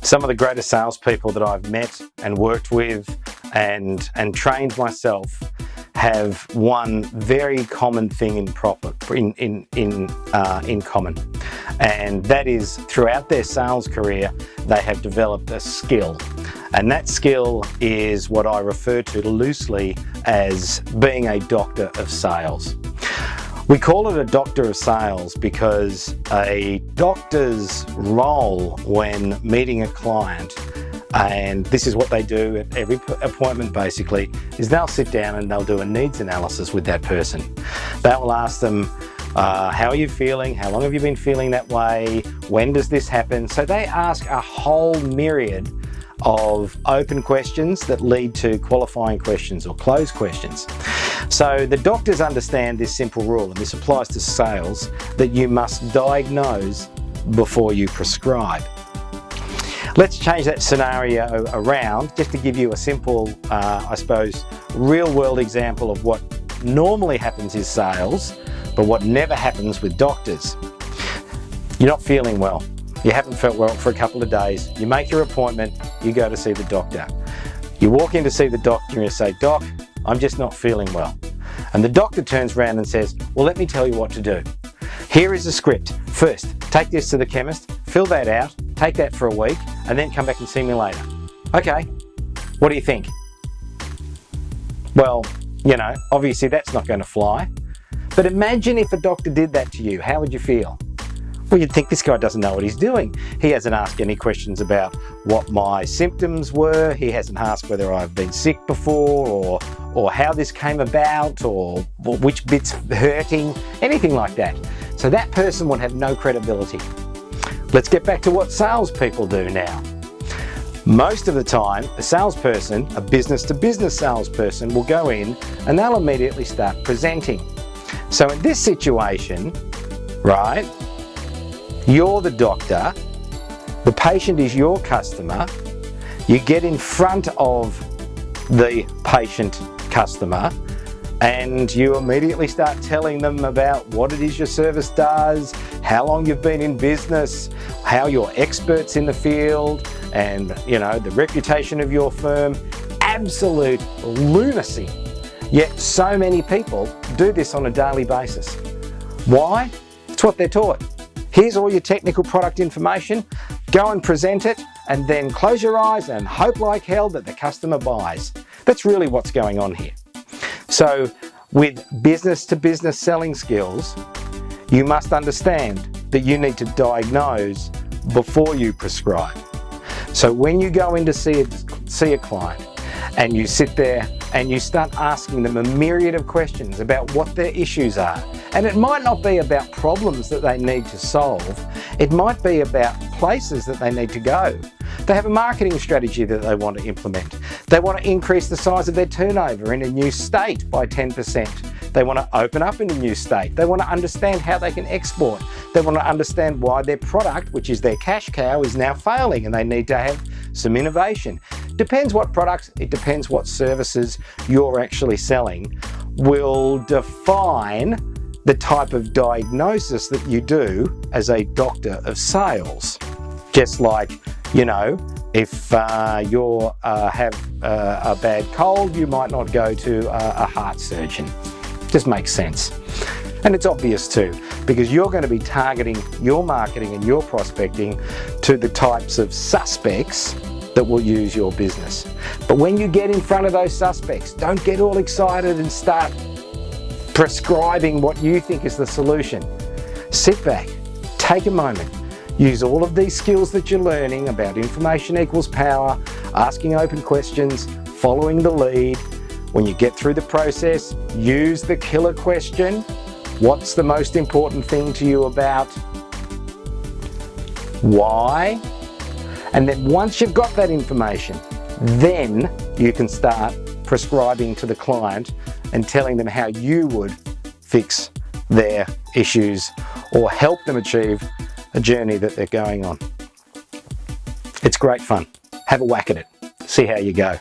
Some of the greatest salespeople that I've met and worked with and trained myself have one very common thing in common, and that is throughout their sales career they have developed a skill, and that skill is what I refer to loosely as being a doctor of sales. We call it a doctor of sales because a doctor's role when meeting a client, and this is what they do at every appointment basically, is they'll sit down and they'll do a needs analysis with that person. They'll ask them, how are you feeling? How long have you been feeling that way? When does this happen? So they ask a whole myriad of open questions that lead to qualifying questions or closed questions. So the doctors understand this simple rule, and this applies to sales, that you must diagnose before you prescribe. Let's change that scenario around just to give you a simple, I suppose, real world example of what normally happens in sales, but what never happens with doctors. You're not feeling well. You haven't felt well for a couple of days. You make your appointment, you go to see the doctor. You walk in to see the doctor and you say, "Doc, I'm just not feeling well." And the doctor turns around and says, "Well, let me tell you what to do. Here is a script. First, take this to the chemist, fill that out, take that for a week, and then come back and see me later." Okay, what do you think? Well, you know, obviously that's not going to fly. But imagine if a doctor did that to you, how would you feel? Well, you'd think, this guy doesn't know what he's doing. He hasn't asked any questions about what my symptoms were. He hasn't asked whether I've been sick before or how this came about or which bit's hurting, anything like that. So that person would have no credibility. Let's get back to what salespeople do now. Most of the time, a salesperson, a business-to-business salesperson, will go in and they'll immediately start presenting. So in this situation, right, you're the doctor, the patient is your customer, you get in front of the patient customer and you immediately start telling them about what it is your service does, how long you've been in business, how you're experts in the field, and you know, the reputation of your firm. Absolute lunacy. Yet so many people do this on a daily basis. Why? It's what they're taught. Here's all your technical product information, go and present it, and then close your eyes and hope like hell that the customer buys. That's really what's going on here. So with business-to-business selling skills, you must understand that you need to diagnose before you prescribe. So when you go in to see a client and you sit there and you start asking them a myriad of questions about what their issues are, and it might not be about problems that they need to solve, it might be about places that they need to go. They have a marketing strategy that they want to implement. They want to increase the size of their turnover in a new state by 10%. They want to open up in a new state. They want to understand how they can export. They want to understand why their product, which is their cash cow, is now failing and they need to have some innovation. Depends what products, it depends what services you're actually selling, will define the type of diagnosis that you do as a doctor of sales. Just like, you know, if you have a bad cold, you might not go to a heart surgeon. Just makes sense. And it's obvious too, because you're going to be targeting your marketing and your prospecting to the types of suspects that will use your business. But when you get in front of those suspects, don't get all excited and start prescribing what you think is the solution. Sit back, take a moment, use all of these skills that you're learning about information equals power, asking open questions, following the lead. When you get through the process, use the killer question. What's the most important thing to you about why? And then once you've got that information, then you can start prescribing to the client and telling them how you would fix their issues or help them achieve a journey that they're going on. It's great fun. Have a whack at it. See how you go.